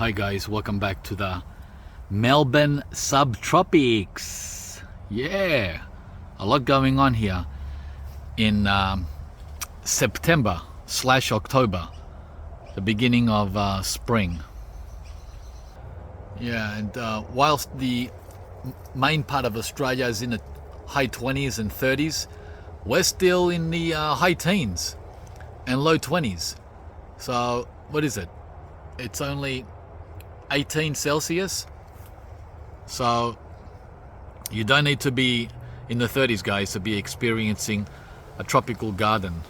Hi guys, welcome back to the Melbourne subtropics. Yeah, a lot going on here in September/October, the beginning of spring. Yeah, and whilst the main part of Australia is in the high 20s and 30s, we're still in the high teens and low 20s. So what is it? It's only 18 Celsius. So you don't need to be in the 30s, guys, to be experiencing a tropical garden,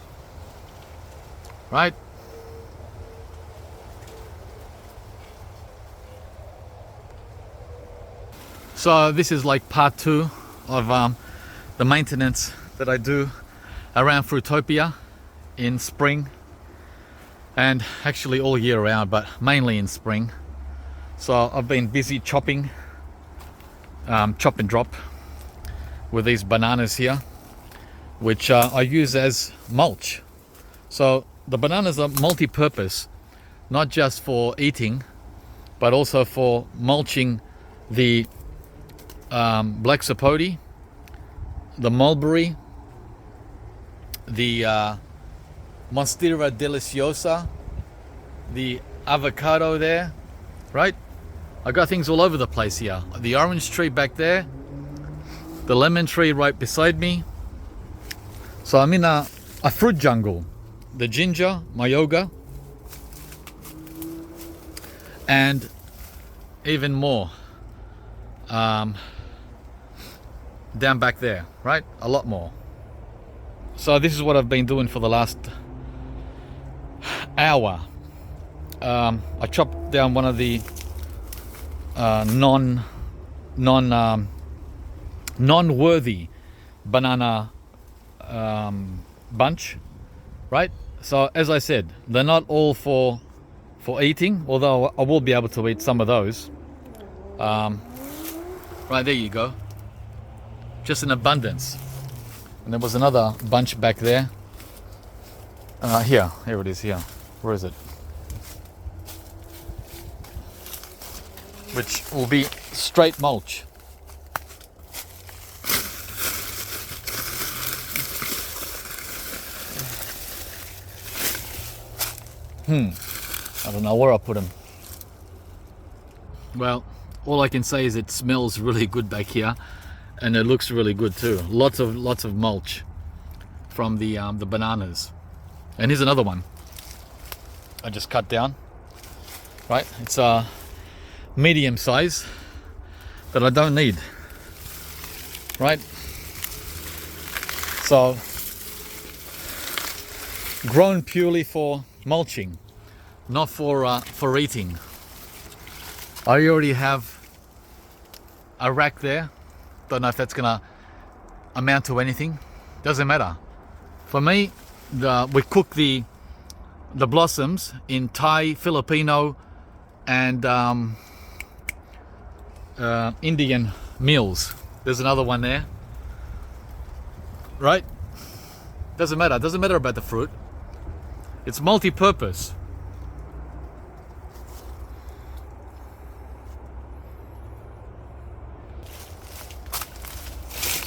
right? So this is like part 2 of the maintenance that I do around Fruitopia in spring, and actually all year round, but mainly in spring. So I've been busy chopping, chop and drop with these bananas here, which I use as mulch. So the bananas are multi-purpose, not just for eating, but also for mulching the black sapote, the mulberry, the Monstera deliciosa, the avocado there, right? I got things all over the place here. The orange tree back there, the lemon tree right beside me. So I'm in a fruit jungle. The ginger, myoga, and even more down back there, right? A lot more. So this is what I've been doing for the last hour. I chopped down one of the non-worthy banana bunch, right? So as I said, they're not all for eating, although I will be able to eat some of those. Right, there you go, just in abundance. And there was another bunch back there. Here it is here. Where is it? Which will be straight mulch. I don't know where I put them. Well, all I can say is it smells really good back here, and it looks really good too. Lots of mulch from the bananas. And here's another one I just cut down. Right, it's a medium size that I don't need. Right, so grown purely for mulching, not for eating. I already have a rack there. Don't know if that's gonna amount to anything. Doesn't matter. For me, we cook the blossoms in Thai, Filipino, and Indian meals. There's another one there, right? Doesn't matter. Doesn't matter about the fruit. It's multi-purpose.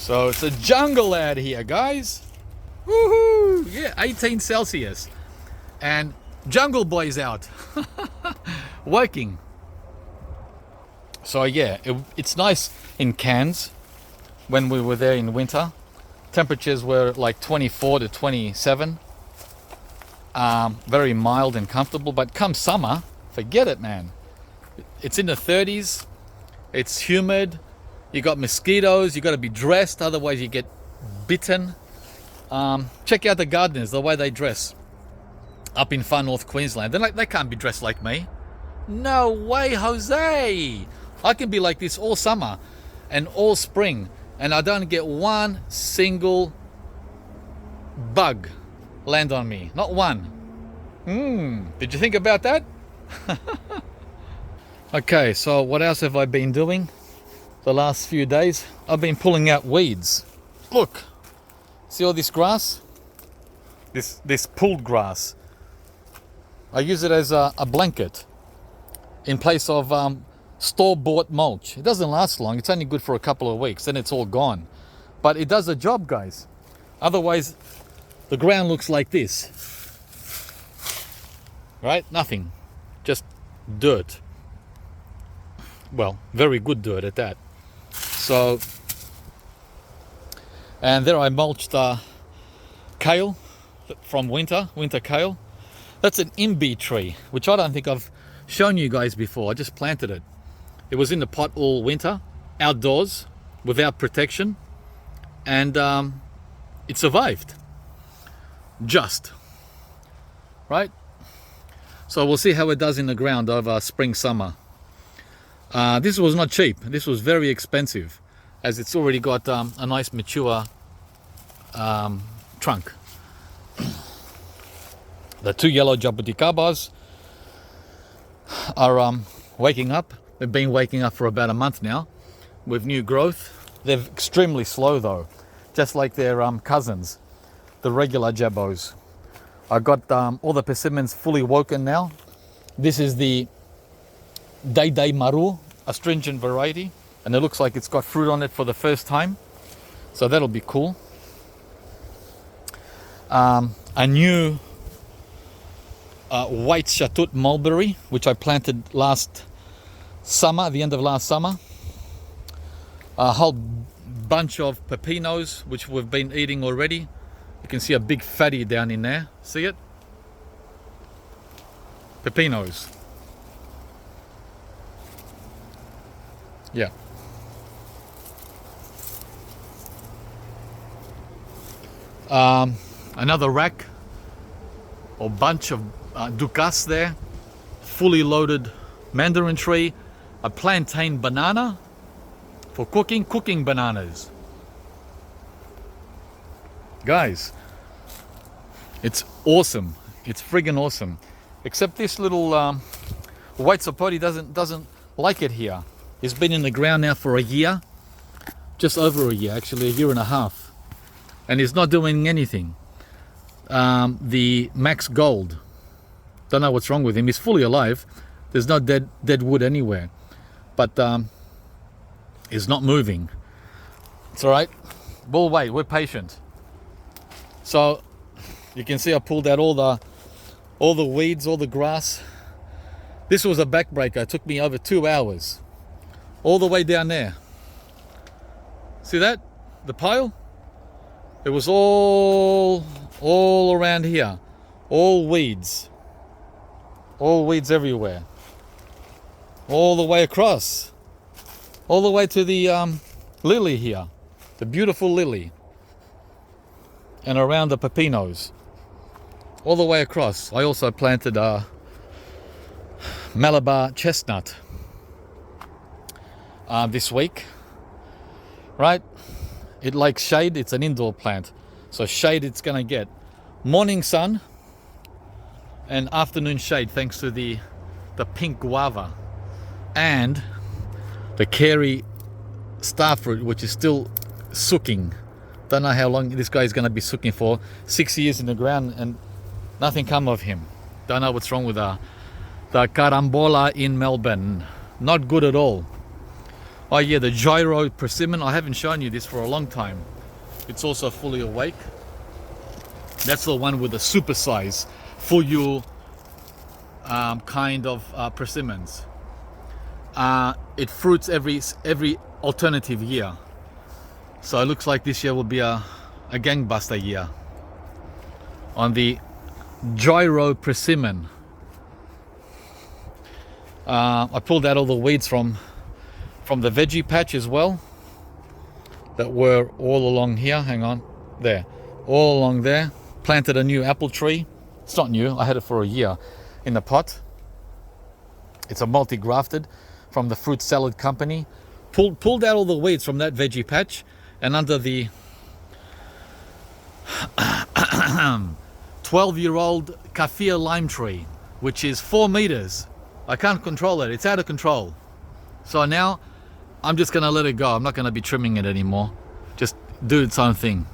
So it's a jungle out here, guys. Woohoo! Yeah, 18 Celsius. And Jungle Boy's out working. So yeah, it's nice in Cairns. When we were there in winter, temperatures were like 24 to 27. Very mild and comfortable. But come summer, forget it, man. It's in the 30s. It's humid. You got mosquitoes. You got to be dressed, otherwise you get bitten. Check out the gardeners, the way they dress up in far north Queensland. They can't be dressed like me. No way, Jose. I can be like this all summer and all spring, and I don't get one single bug land on me. Not one. Did you think about that? Okay, so what else have I been doing the last few days? I've been pulling out weeds. Look, see all this grass? This pulled grass. I use it as a blanket. in place of store-bought mulch. It doesn't last long. It's only good for a couple of weeks, then it's all gone. But it does the job, guys. Otherwise, the ground looks like this. Right? Nothing. Just dirt. Well, very good dirt at that. So, and there I mulched kale from winter kale. That's an imbi tree, which I don't think I've shown you guys before. I just planted it. It was in the pot all winter, outdoors, without protection, and it survived. Just. Right? So we'll see how it does in the ground over spring, summer. This was not cheap. This was very expensive, as it's already got a nice mature trunk. The 2 yellow jabuticabas are waking up. They've been waking up for about a month now with new growth. They're extremely slow though, just like their cousins, the regular jabos. I got all the persimmons fully woken now. This is the Day Maru, astringent variety, and it looks like it's got fruit on it for the first time. So that'll be cool. A new white Shatut mulberry, which I planted last summer, the end of last summer. A whole bunch of pepinos, which we've been eating already. You can see a big fatty down in there. See it? Pepinos. Yeah. Another rack or bunch of dukas there. Fully loaded mandarin tree. A plantain banana for cooking bananas. Guys, it's awesome. It's friggin' awesome. Except this little white sapoti doesn't like it here. It's been in the ground now for a year. Just over a year, actually, a year and a half. And it's not doing anything. The Max Gold, don't know what's wrong with him. He's fully alive. There's no dead wood anywhere. But he's not moving. It's all right. We'll wait. We're patient. So you can see I pulled out all the weeds, all the grass. This was a backbreaker. It took me over 2 hours. All the way down there. See that? The pile? It was all around here. All weeds. All weeds everywhere. All the way across. All the way to the lily here. The beautiful lily. And around the pepinos. All the way across. I also planted Malabar chestnut this week. Right? It likes shade. It's an indoor plant. So shade it's going to get. Morning sun and afternoon shade thanks to the pink guava. And the Kerry starfruit, which is still sooking. Don't know how long this guy is going to be sooking for. 6 years in the ground and nothing come of him. Don't know what's wrong with the carambola in Melbourne. Not good at all. Oh yeah, the gyro persimmon. I haven't shown you this for a long time. It's also fully awake. That's the one with the super size, full kind of persimmons. It fruits every alternative year. So it looks like this year will be a gangbuster year on the gyro persimmon. I pulled out all the weeds from the veggie patch as well that were all along here. Hang on, there, all along there. Planted a new apple tree. It's not new, I had it for a year in the pot. It's a multi-grafted from the fruit salad company. Pulled out all the weeds from that veggie patch, and under the 12-year-old kaffir lime tree, which is 4 meters. I can't control it, it's out of control. So now I'm just gonna let it go. I'm not gonna be trimming it anymore. Just do its own thing.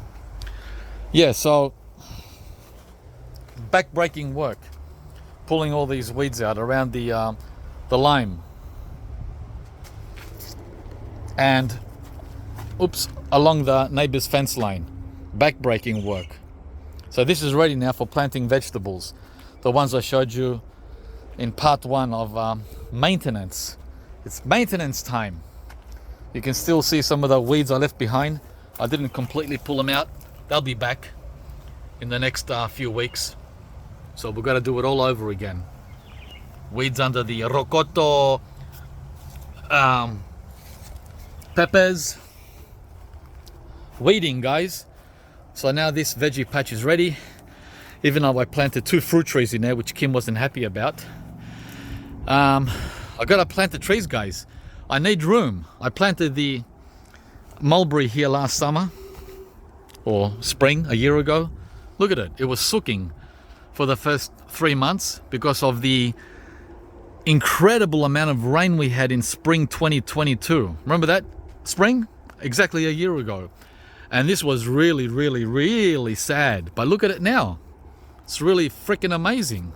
Yeah, so back-breaking work, pulling all these weeds out around the the lime, and oops, along the neighbor's fence line, back-breaking work. So this is ready now for planting vegetables, the ones I showed you in part 1 of maintenance. It's maintenance time. You can still see some of the weeds I left behind. I didn't completely pull them out. They'll be back in the next few weeks. So we've got to do it all over again. Weeds under the rocoto, peppers, weeding, guys. So now this veggie patch is ready, even though I planted 2 fruit trees in there, which Kim wasn't happy about. I gotta plant the trees, guys. I need room. I planted the mulberry here last summer or spring, a year ago. Look at it. It was sooking for the first 3 months because of the incredible amount of rain we had in spring 2022. Remember that spring? Exactly a year ago. And this was really, really, really sad. But look at it now. It's really freaking amazing.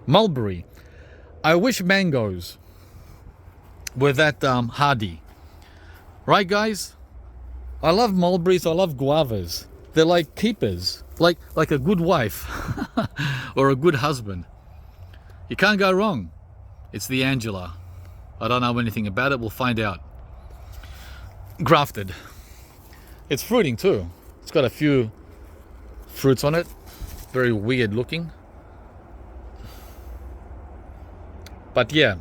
Mulberry. I wish mangoes were that hardy. Right, guys? I love mulberries. I love guavas. They're like keepers. Like a good wife or a good husband. You can't go wrong. It's the Angela. I don't know anything about it. We'll find out. Grafted. It's fruiting too. It's got a few fruits on it. Very weird looking. But yeah,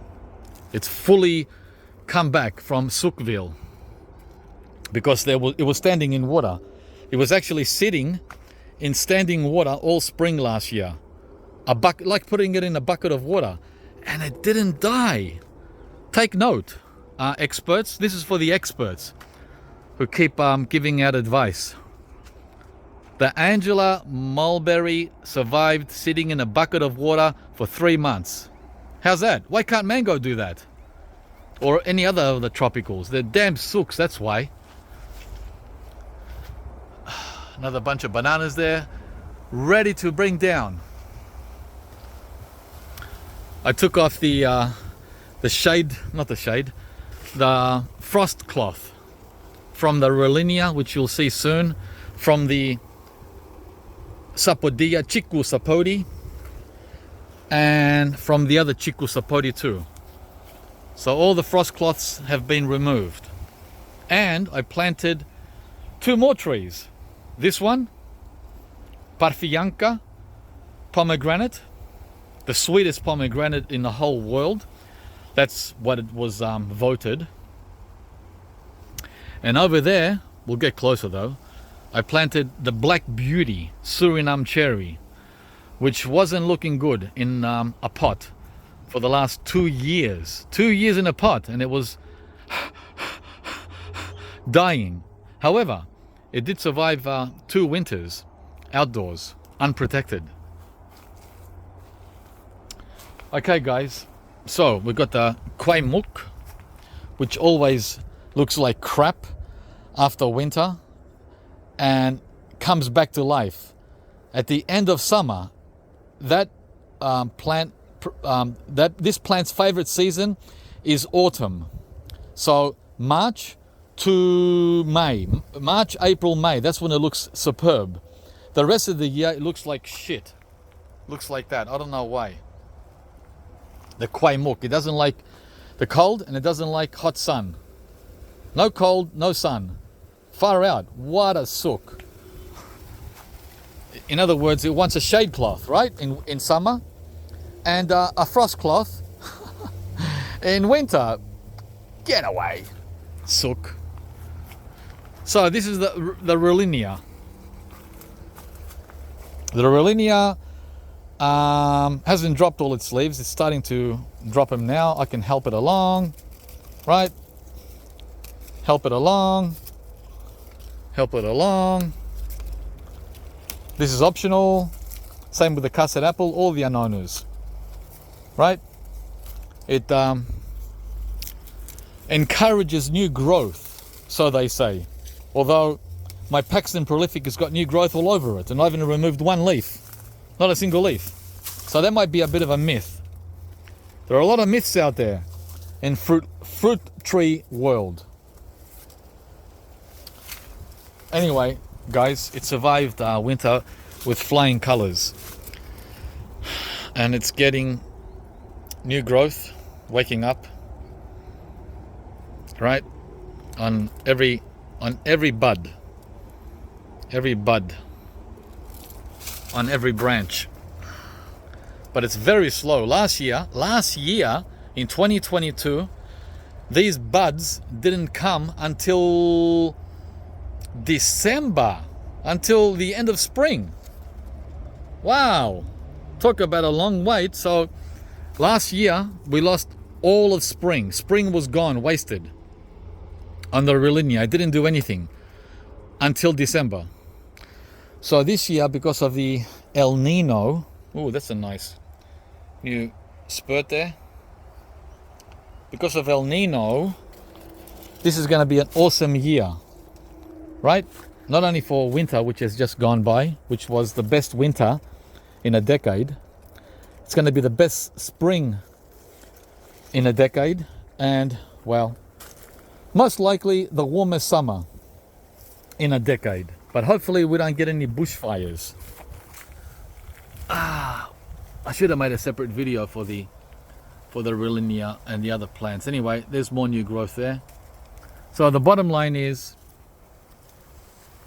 it's fully come back from Sookville because it was standing in water. It was actually sitting in standing water all spring last year. Like putting it in a bucket of water, and it didn't die. Take note, experts. This is for the experts who keep giving out advice. The Angela mulberry survived sitting in a bucket of water for 3 months. How's that? Why can't mango do that? Or any other of the tropicals? They're damn sooks, that's why. Another bunch of bananas there, ready to bring down. I took off the frost cloth from the Rollinia, which you'll see soon, from the Sapodilla, Chiku Sapodi, and from the other Chiku Sapodi too. So all the frost cloths have been removed. And I planted 2 more trees. This one, Parfianca pomegranate, the sweetest pomegranate in the whole world. That's what it was voted. And over there, we'll get closer though, I planted the Black Beauty Suriname cherry, which wasn't looking good in a pot for the last 2 years. 2 years in a pot, and it was dying. However, it did survive 2 winters outdoors, unprotected. Okay, guys, so we've got the kwai muk, which always looks like crap after winter and comes back to life. At the end of summer, that this plant's favorite season is autumn. So March to May, March, April, May, that's when it looks superb. The rest of the year it looks like shit. Looks like that. I don't know why. The kwai muk, it doesn't like the cold and it doesn't like hot sun. No cold, no sun. Far out. What a sook. In other words, it wants a shade cloth, right? In summer, and a frost cloth in winter. Get away, sook. So this is the Rollinia. The Rollinia hasn't dropped all its leaves. It's starting to drop them now. I can help it along, right? Help it along. Help it along. This is optional. Same with the custard apple, all the anonas, right? It encourages new growth, so they say. Although my Paxton Prolific has got new growth all over it, and I haven't removed one leaf, not a single leaf. So that might be a bit of a myth. There are a lot of myths out there in fruit tree world. Anyway, guys, it survived winter with flying colors, and it's getting new growth, waking up, right, on every bud, on every branch. But it's very slow. Last year in 2022, these buds didn't come until December, until the end of spring. Wow, talk about a long wait. So last year we lost all of spring. Spring was gone, wasted on the Relinia. I didn't do anything until December. So this year, because of the El Nino, oh, that's a nice new spurt there. Because of El Nino, this is going to be an awesome year, right? Not only for winter, which has just gone by, which was the best winter in a decade. It's going to be the best spring in a decade, and, well, most likely the warmest summer in a decade. But hopefully we don't get any bushfires. I should have made a separate video for the Relinia and the other plants. Anyway, there's more new growth there. So the bottom line is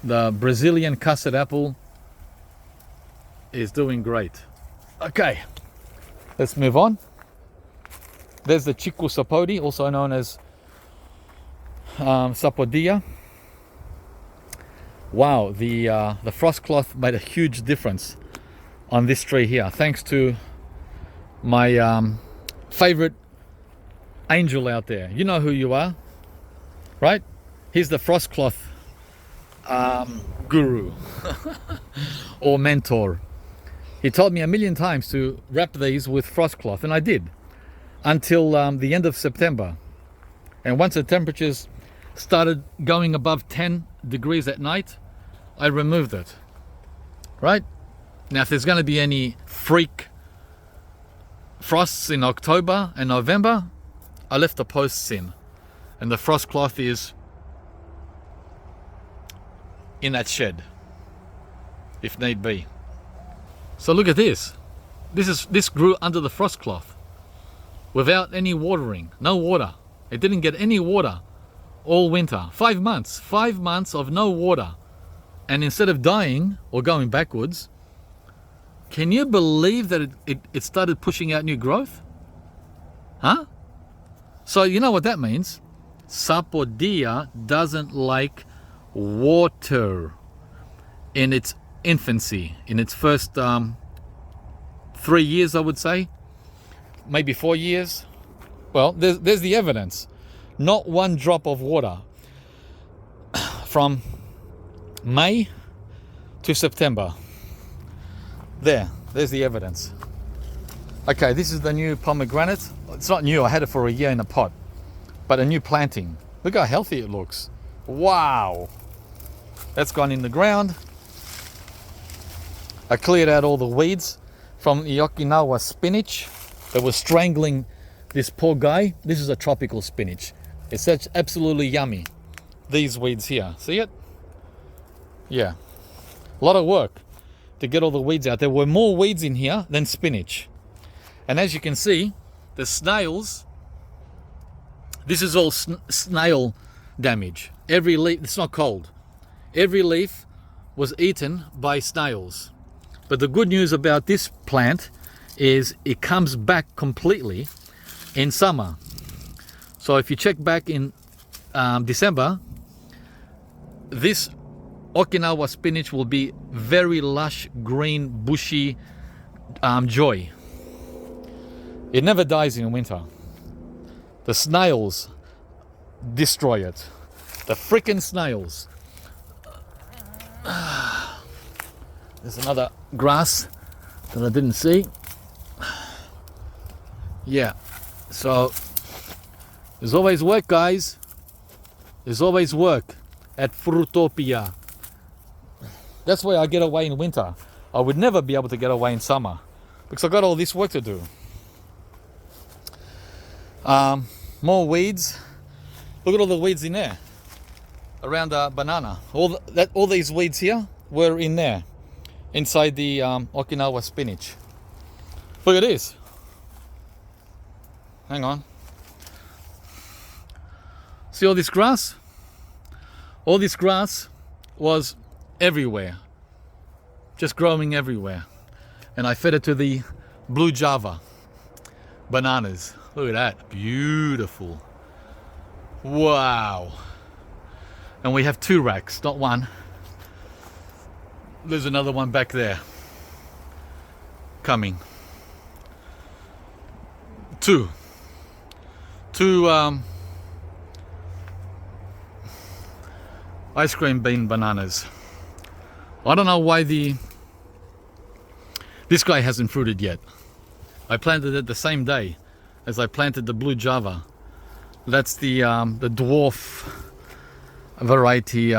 the Brazilian custard apple is doing great. Okay, let's move on. There's the Chico sapodi, also known as Sapodia. Wow, the frost cloth made a huge difference on this tree here, thanks to my favorite angel out there. You know who you are, right? He's the frost cloth guru or mentor. He told me a million times to wrap these with frost cloth, and I did until the end of September. And once the temperatures started going above 10 degrees at night, I removed it, right? Now, if there's going to be any freak frosts in October and November, I left the posts in, and the frost cloth is in that shed, if need be. So look at this. This grew under the frost cloth without any watering, no water. It didn't get any water all winter. 5 months of no water. And instead of dying or going backwards, can you believe that it started pushing out new growth? Huh? So you know what that means? Sapodia doesn't like water in its infancy, in its first 3 years, I would say, maybe 4 years. Well, there's the evidence. Not one drop of water from May to September. There's the evidence. Okay, this is the new pomegranate. It's not new, I had it for a year in a pot, but a new planting. Look how healthy it looks. Wow. That's gone in the ground. I cleared out all the weeds from the Okinawa spinach that was strangling this poor guy. This is a tropical spinach. It's such absolutely yummy. These weeds here, see it? Yeah, a lot of work to get all the weeds out. There were more weeds in here than spinach. And as you can see, the snails, this is all snail damage. Every leaf, it's not cold. Every leaf was eaten by snails. But the good news about this plant is it comes back completely in summer. So if you check back in December, this Okinawa spinach will be very lush, green, bushy joy. It never dies in winter. The snails destroy it. The frickin' snails. There's another grass that I didn't see. Yeah, so there's always work, guys. There's always work at Fruitopia. That's why I get away in winter. I would never be able to get away in summer because I got all this work to do. More weeds. Look at all the weeds in there around the banana. All these weeds here were in there, inside the Okinawa spinach. Look at this. Hang on. See all this grass? All this grass was everywhere, just growing everywhere. And I fed it to the blue Java bananas. Look at that, beautiful. Wow. And we have 2 racks, not 1. There's another one back there coming. 2 ice cream bean bananas. I don't know why this guy hasn't fruited yet. I planted it the same day as I planted the blue Java. That's the dwarf variety.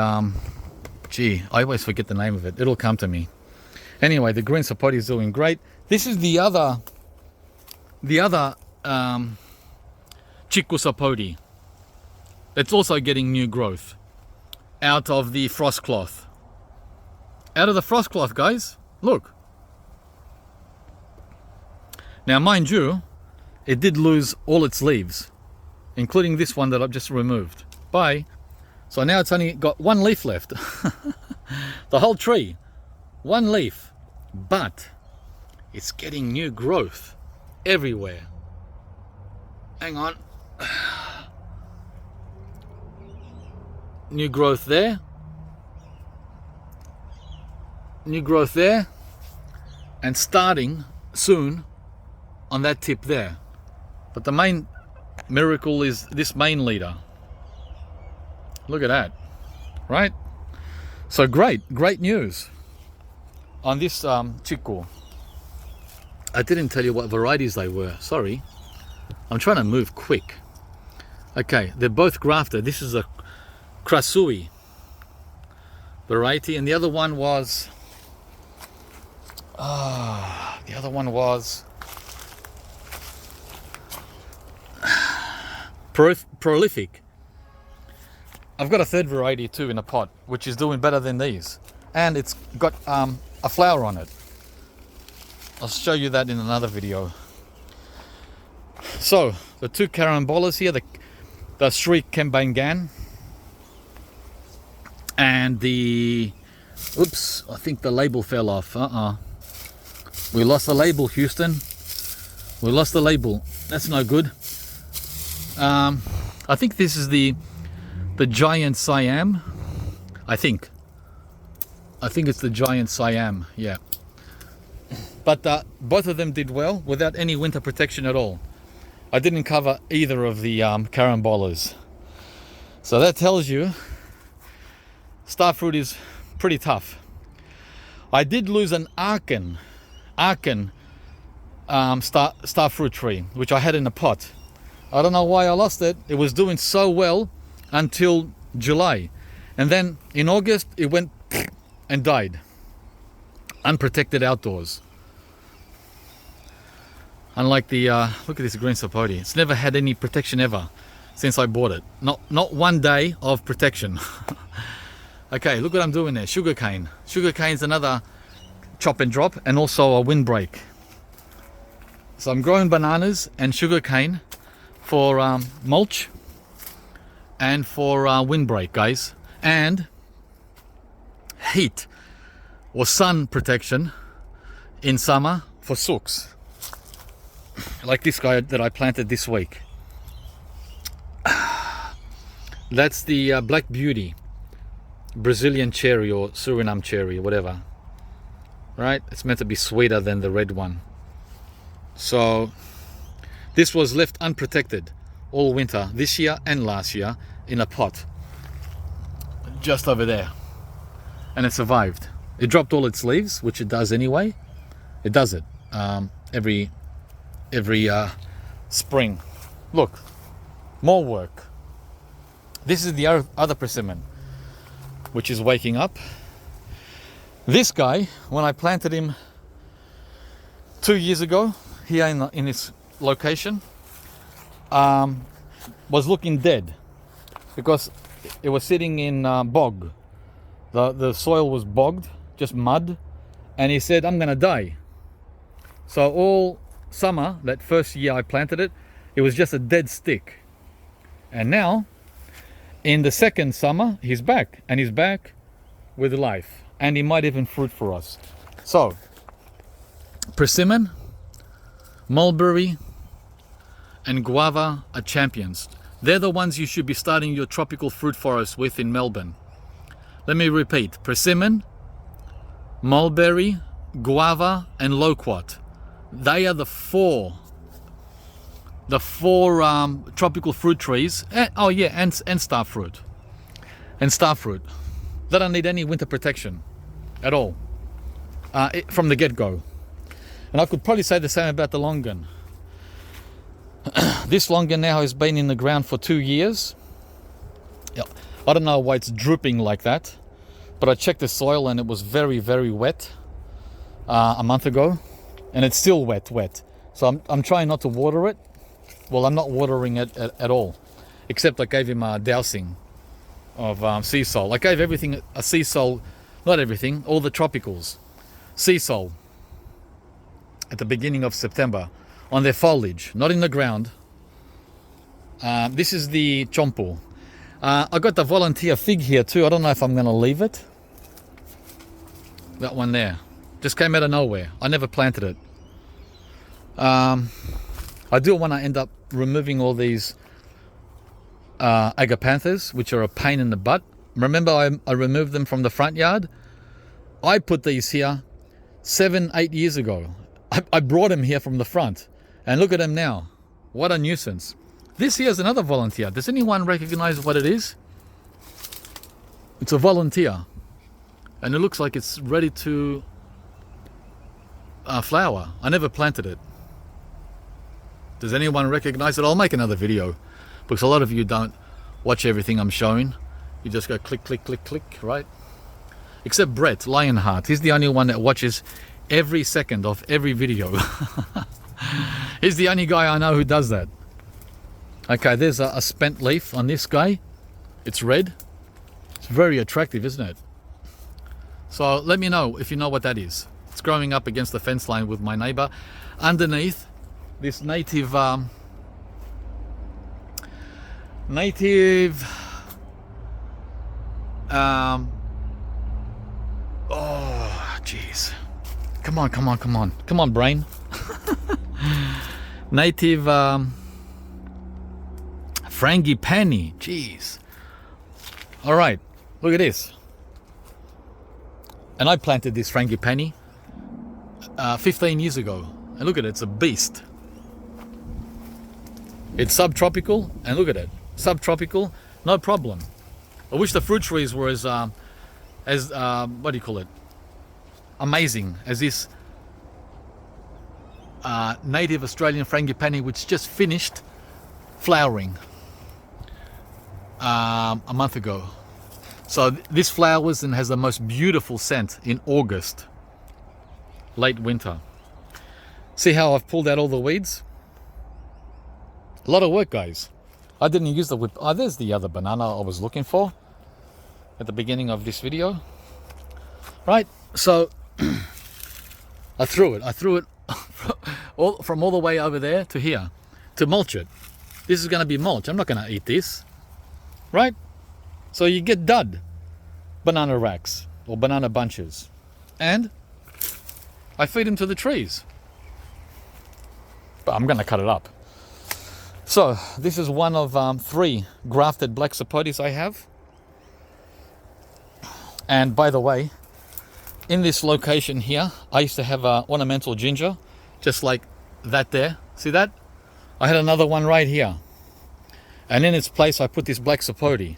Gee, I always forget the name of it. It'll come to me. Anyway, the green sapoti is doing great. This is the other chiku sapoti. It's also getting new growth out of the frost cloth. Out of the frost cloth, guys. Look. Now, mind you, it did lose all its leaves, including this one that I've just removed. Bye. So now it's only got 1 leaf left. The whole tree, 1 leaf. But it's getting new growth everywhere. Hang on. New growth there. New growth there. And starting soon on that tip there. But the main miracle is this main leader. Look at that. Right? So great news on this chiku. I didn't tell you what varieties they were. Sorry. I'm trying to move quick. Okay, they're both grafted. This is a Krasui variety, and the other one was prolific. I've got a 3rd variety too in a pot, which is doing better than these, and it's got a flower on it. I'll show you that in another video. So the 2 carambolas here, the Sri Kembangan and the, oops, I think the label fell off. We lost the label, Houston. We lost the label. That's no good. I think this is the giant Siam. I think it's the giant Siam, yeah. But both of them did well without any winter protection at all. I didn't cover either of the carambolas. So that tells you star fruit is pretty tough. I did lose an Aachen star fruit tree, which I had in a pot. I don't know why I lost it. It was doing so well until July. And then in August, it went and died. Unprotected outdoors. Unlike the, look at this green sapoti. It's never had any protection ever since I bought it. Not 1 day of protection. Okay, look what I'm doing there. Sugarcane. Sugarcane's another chop and drop, and also a windbreak. So I'm growing bananas and sugarcane for mulch and for windbreak, guys. And heat or sun protection in summer for sooks. Like this guy that I planted this week. That's the Black Beauty. Brazilian cherry or Suriname cherry, whatever. Right? It's meant to be sweeter than the red one. So this was left unprotected all winter, this year and last year, in a pot. Just over there. And it survived. It dropped all its leaves, which it does anyway. It does it every spring. Look, more work. This is the other persimmon, which is waking up. This guy, when I planted him 2 years ago here in this location, was looking dead because it was sitting in bog. The soil was bogged, just mud, and he said, I'm gonna die. So all summer, that first year I planted it, it was just a dead stick. And now, in the second summer, he's back, and he's back with life, and he might even fruit for us. So, persimmon, mulberry, and guava are champions. They're the ones you should be starting your tropical fruit forest with in Melbourne. Let me repeat: persimmon, mulberry, guava, and loquat. They are the four tropical fruit trees. And starfruit. And starfruit. They don't need any winter protection at all from the get-go. And I could probably say the same about the longan. This longan now has been in the ground for 2 years. Yeah, I don't know why it's drooping like that, but I checked the soil and it was very, very wet a month ago, and it's still wet. So I'm trying not to water it. Well, I'm not watering it at all, except I gave him a dousing of sea salt. I gave everything a sea salt, not everything, all the tropicals, sea salt at the beginning of September on their foliage, not in the ground. This is the chompo. I got the volunteer fig here too. I don't know if I'm going to leave it. That one there just came out of nowhere. I never planted it. I do want to end up removing all these agapanthus, which are a pain in the butt. Remember, I removed them from the front yard. I put these here 7-8 years ago. I brought them here from the front, and look at them now. What a nuisance. This here is another volunteer. Does anyone recognize what it is? It's a volunteer, and it looks like it's ready to flower. I never planted it. Does anyone recognize it? I'll make another video, because a lot of you don't watch everything I'm showing. You just go click, click, click, click, right? Except Brett Lionheart. He's the only one that watches every second of every video. He's the only guy I know who does that. Okay, there's a spent leaf on this guy. It's red. It's very attractive, isn't it? So let me know if you know what that is. It's growing up against the fence line with my neighbor. Underneath this native oh jeez, come on brain. Native frangipani. Jeez. All right, look at this. And I planted this frangipani 15 years ago, and look at it, it's a beast. It's subtropical, and look at it, subtropical, no problem. I wish the fruit trees were as what do you call it, amazing as this native Australian frangipani, which just finished flowering a month ago. So this flowers and has the most beautiful scent in August, late winter. See how I've pulled out all the weeds? A lot of work, guys. I didn't use the whip. Oh, there's the other banana I was looking for at the beginning of this video. Right, so I threw it from all the way over there to here to mulch it. This is going to be mulch. I'm not going to eat this, right? So you get dud banana racks or banana bunches, and I feed them to the trees. But I'm going to cut it up. So this is one of 3 grafted black sapotes I have. And by the way, in this location here, I used to have a ornamental ginger, just like that there. See that? I had another one right here. And in its place, I put this black sapote.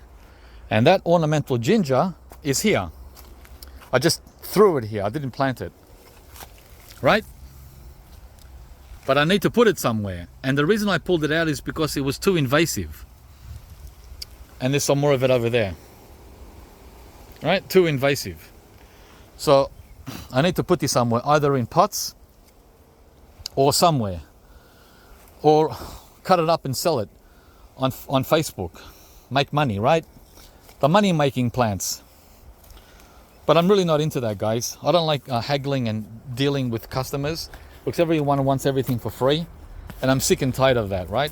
And that ornamental ginger is here. I just threw it here. I didn't plant it. Right? But I need to put it somewhere. And the reason I pulled it out is because it was too invasive. And there's some more of it over there. Right? Too invasive. So I need to put this somewhere, either in pots or somewhere. Or cut it up and sell it on Facebook. Make money, right? The money making plants. But I'm really not into that, guys. I don't like haggling and dealing with customers because everyone wants everything for free, and I'm sick and tired of that, right?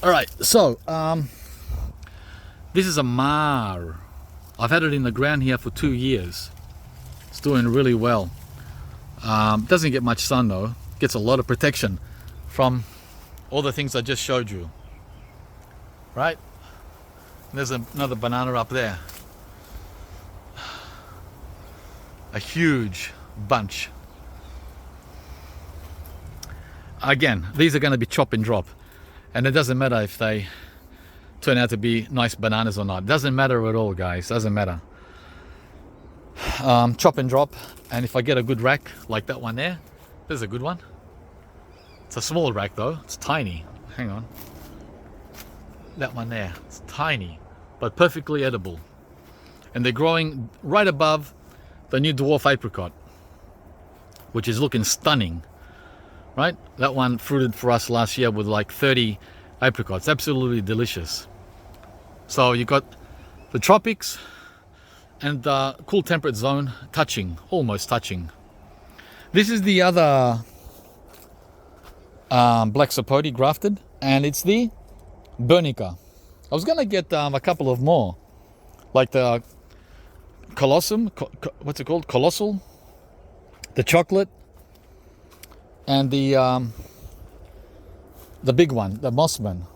All right, so this is a mar. I've had it in the ground here for 2 years. It's doing really well. Doesn't get much sun though. Gets a lot of protection from all the things I just showed you, right? There's another banana up there. A huge bunch. Again, these are going to be chop and drop, and it doesn't matter if they turn out to be nice bananas or not. Doesn't matter at all, guys. Doesn't matter. Chop and drop, and if I get a good rack like that one there, there's a good one. It's a small rack though. It's tiny. Hang on. That one there. It's tiny, but perfectly edible, and they're growing right above the new dwarf apricot, which is looking stunning, right? That one fruited for us last year with like 30 apricots. Absolutely delicious. So you got the tropics and the cool temperate zone touching, almost touching. This is the other black sapote grafted, and it's the Bernica. I was gonna get a couple of more, like the Colossum, what's it called? Colossal, the chocolate, and the big one, the Mossman.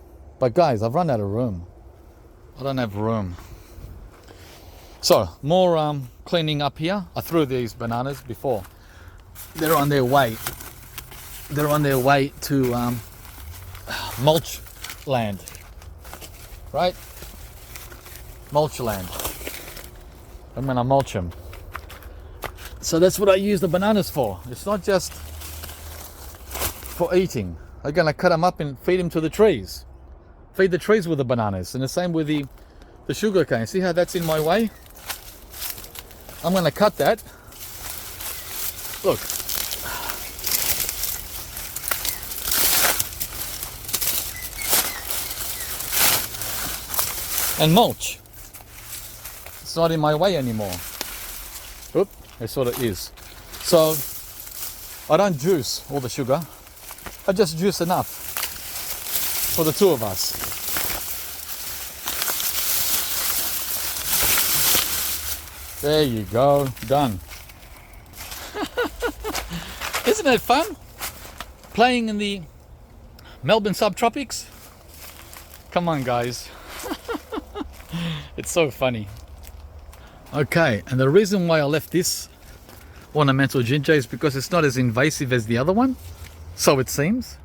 But guys, I've run out of room. I don't have room. So more cleaning up here. I threw these bananas before. They're on their way. They're on their way to mulch land, right? Mulch land. I'm gonna mulch them. So that's what I use the bananas for. It's not just for eating. I'm gonna cut them up and feed them to the trees. Feed the trees with the bananas. And the same with the sugar cane. See how that's in my way? I'm gonna cut that. Look. And mulch. It's not in my way anymore. Oop, it sort of is. So I don't juice all the sugar. I just juice enough for the two of us. There you go, done. Isn't it fun? Playing in the Melbourne subtropics? Come on, guys. It's so funny. Okay, and the reason why I left this ornamental ginger is because it's not as invasive as the other one, so it seems.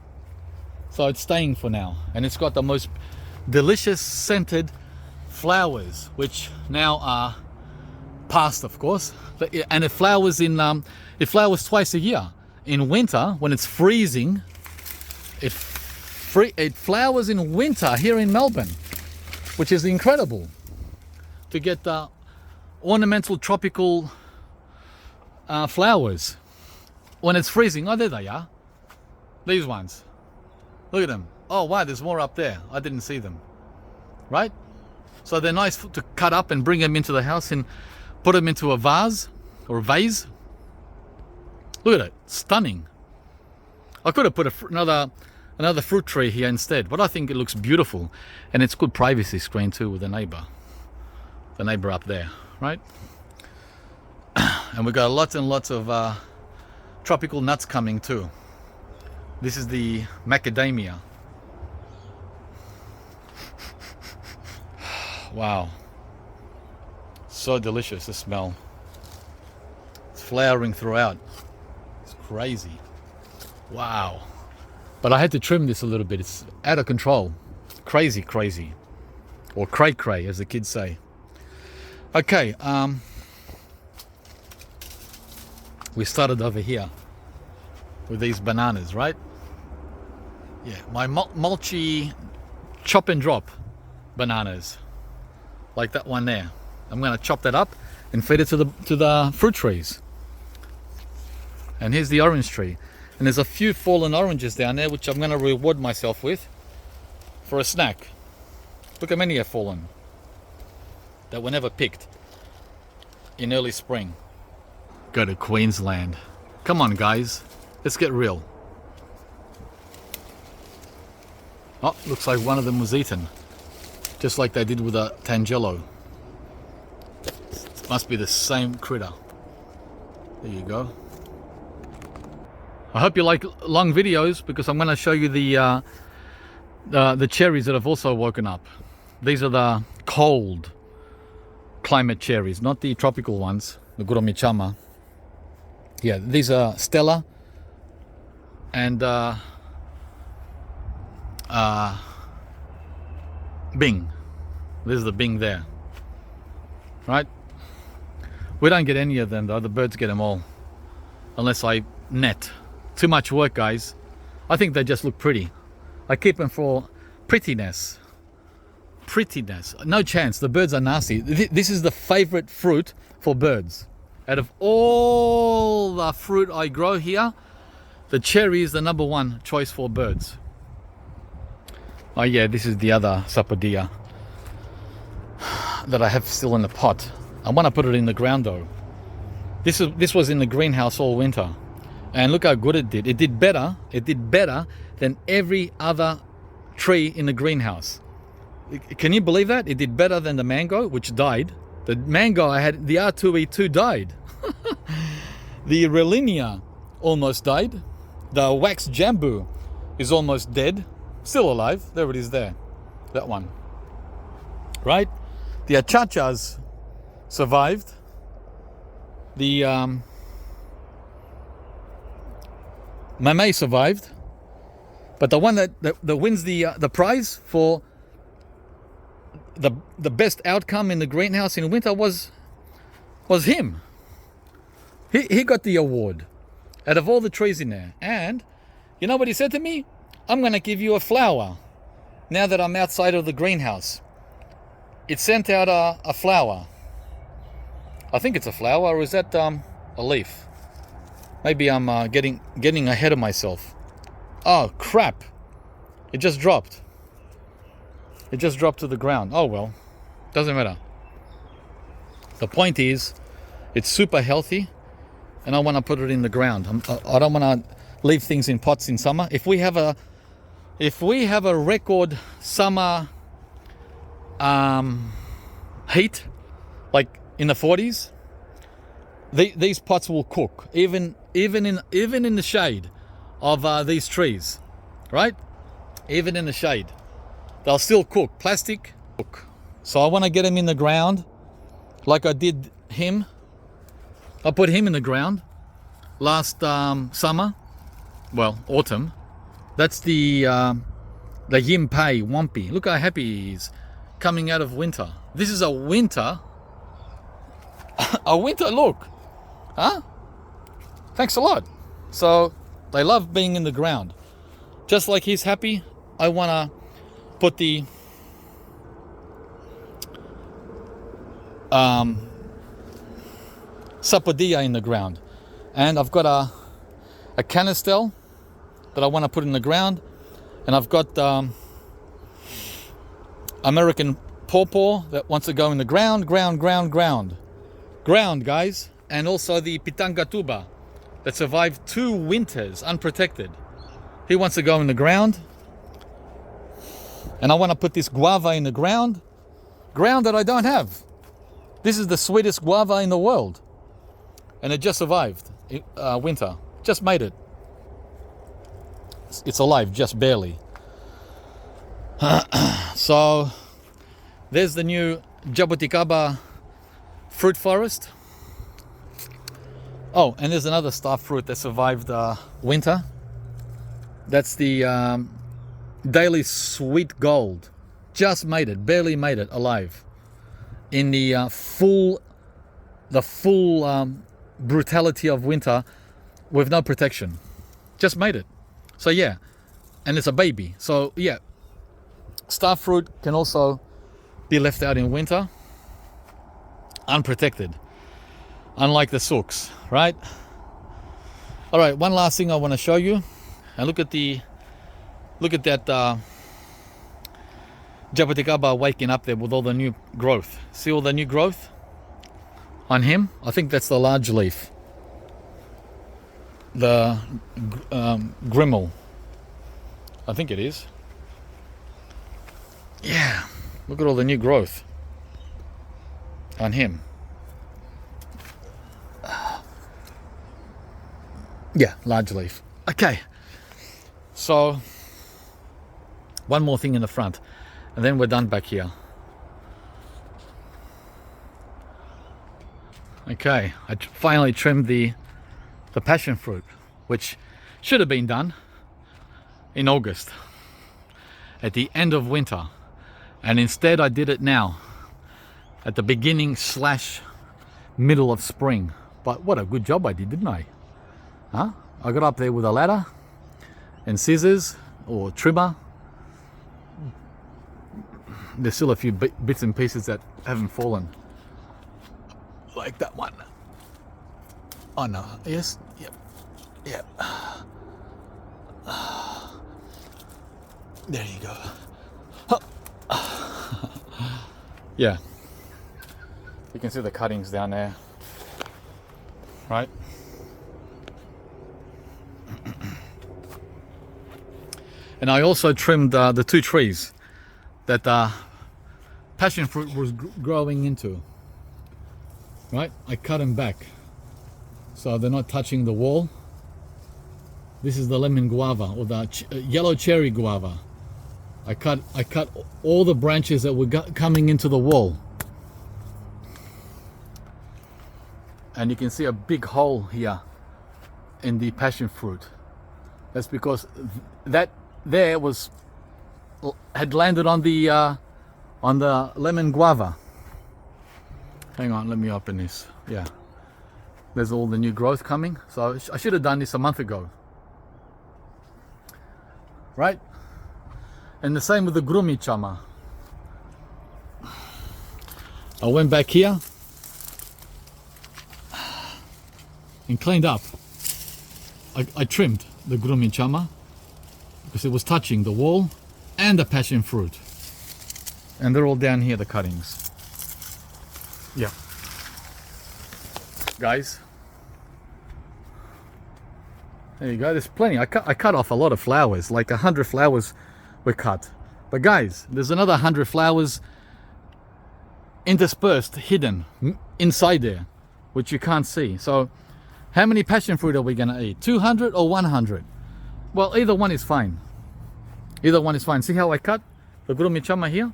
So it's staying for now, and it's got the most delicious scented flowers, which now are past, of course. And it flowers twice a year. In winter, when it's freezing, it flowers in winter here in Melbourne, which is incredible to get the ornamental tropical flowers when it's freezing. Oh, there they are. These ones. Look at them. Oh, wow, there's more up there. I didn't see them. Right? So they're nice to cut up and bring them into the house and put them into a vase or a vase. Look at it. Stunning. I could have put another fruit tree here instead, but I think it looks beautiful, and it's good privacy screen too with the neighbor up there, right? And we got lots and lots of tropical nuts coming too. This is the macadamia. Wow, so delicious, the smell. It's flowering throughout. It's crazy. Wow. But I had to trim this a little bit. It's out of control. Crazy, crazy. Or cray cray, as the kids say. Okay, we started over here with these bananas, right? Yeah, my mulchy chop and drop bananas, like that one there. I'm going to chop that up and feed it to the fruit trees. And here's the orange tree. And there's a few fallen oranges down there, which I'm going to reward myself with for a snack. Look how many have fallen that were never picked in early spring. Go to Queensland. Come on, guys. Let's get real. Oh, looks like one of them was eaten. Just like they did with a Tangelo. Must be the same critter. There you go. I hope you like long videos, because I'm going to show you the cherries that have also woken up. These are the cold climate cherries, not the tropical ones, the Guromichama. Yeah, these are Stella and Bing. This is the Bing there, right? We don't get any of them though. The birds get them all, unless I net. Too much work, guys. I think they just look pretty. I keep them for prettiness. Prettiness. No chance. The birds are nasty. This is the favorite fruit for birds. Out of all the fruit I grow here, the cherry is the number one choice for birds. Oh yeah, this is the other sapodilla that I have still in the pot. I want to put it in the ground though. This was in the greenhouse all winter. And look how good it did. It did better than every other tree in the greenhouse. Can you believe that? It did better than the mango, which died. The mango I had, the R2E2 died. The Relinia almost died. The wax jambu is almost dead. Still alive. There it is there. That one. Right? The achachas survived. The Mamey survived. But the one that wins the prize for the best outcome in the greenhouse in winter was him. He got the award out of all the trees in there. And you know what he said to me? I'm going to give you a flower now that I'm outside of the greenhouse. It sent out a flower. I think it's a flower, or is that a leaf? Maybe I'm getting ahead of myself. Oh crap! It just dropped. It just dropped to the ground. Oh well, doesn't matter. The point is, it's super healthy, and I want to put it in the ground. I don't want to leave things in pots in summer. If we have a record summer heat, like in the 40s, these pots will cook even in the shade of these trees, right? Even in the shade, they'll still cook. Plastic cook. So I want to get him in the ground, like I did him. I put him in the ground last summer, well, autumn. That's the Yimpei Wampy. Look how happy he is coming out of winter. This is a winter look, huh? Thanks a lot. So they love being in the ground. Just like he's happy, I want to put the sapodilla in the ground. And I've got a canistel that I want to put in the ground. And I've got American pawpaw that wants to go in the ground, guys. And also the pitangatuba that survived 2 winters unprotected. He wants to go in the ground. And I want to put this guava in the ground that I don't have. This is the sweetest guava in the world. And it just survived winter. Just made it. It's alive, just barely. So there's the new Jabuticaba fruit forest. Oh, and there's another star fruit that survived winter. That's the Daily Sweet Gold. Just made it, barely made it alive. In the full brutality of winter with no protection. Just made it. So yeah, and it's a baby. So yeah, star fruit can also be left out in winter unprotected, unlike the sooks, right? All right, one last thing I want to show you, and look at that Jabuticaba waking up there with all the new growth. See all the new growth on him? I think that's the large leaf, the grimmel. I think it is. Yeah, look at all the new growth on him. Yeah, large leaf. Okay, so one more thing in the front, and then we're done back here. Okay, I finally trimmed the passion fruit, which should have been done in August, at the end of winter, and instead I did it now, at the beginning / middle of spring. But what a good job I did, didn't I? Huh? I got up there with a ladder and scissors or trimmer. There's still a few bits and pieces that haven't fallen, like that one. Oh no, yes, yep. There you go. Yeah, you can see the cuttings down there, right? And I also trimmed the 2 trees that passion fruit was growing into, right? I cut them back so they're not touching the wall. This is the lemon guava, or the yellow cherry guava. I cut all the branches that were coming into the wall, and you can see a big hole here in the passion fruit. That's because that there had landed on the lemon guava. Hang on, let me open this. Yeah, there's all the new growth coming. So I should have done this a month ago, right? And the same with the grumi chama. I went back here and cleaned up. I trimmed the grumi chama because it was touching the wall and the passion fruit, and they're all down here, the cuttings. Yeah, guys, there you go. There's plenty. I cut off a lot of flowers, like 100 flowers were cut, but guys, there's another 100 flowers interspersed, hidden inside there, which you can't see. So how many passion fruit are we gonna eat? 200 or 100? Well, either one is fine. Either one is fine. See how I cut the grumi chama here?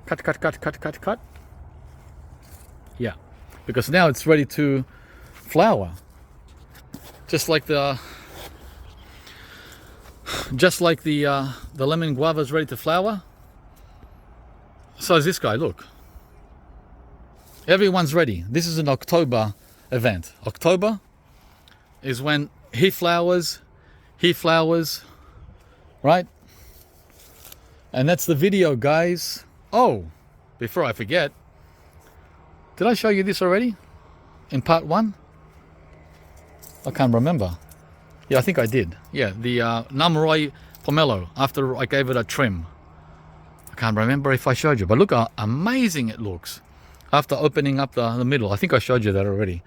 Cut. Yeah, because now it's ready to flower. Just like the lemon guava is ready to flower. So is this guy. Look, everyone's ready. This is an October event. October is when he flowers, right? And that's the video, guys. Oh, before I forget, did I show you this already in part 1? I can't remember. Yeah, I think I did. Yeah, the Namoroi pomelo, after I gave it a trim. I can't remember if I showed you, but look how amazing it looks after opening up the middle. I think I showed you that already.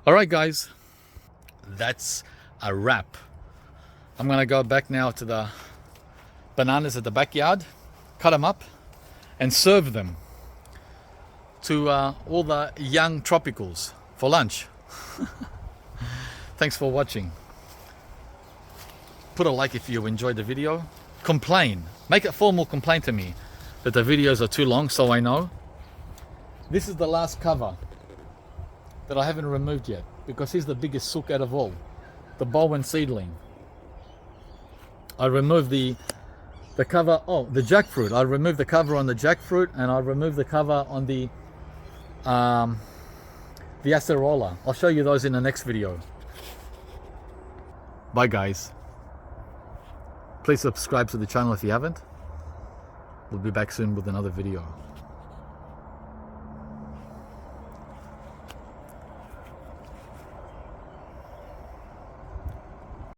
All right, guys, that's a wrap. I'm gonna go back now to the bananas at the backyard, cut them up and serve them to all the young tropicals for lunch. Thanks for watching. Put a like if you enjoyed the video. Complain, make a formal complaint to me that the videos are too long, so I know. This is the last cover that I haven't removed yet, because he's the biggest sook out of all, the Bowen seedling. I removed the cover, the jackfruit. I removed the cover on the jackfruit, and I removed the cover on the acerola. I'll show you those in the next video. Bye, guys. Please subscribe to the channel if you haven't. We'll be back soon with another video.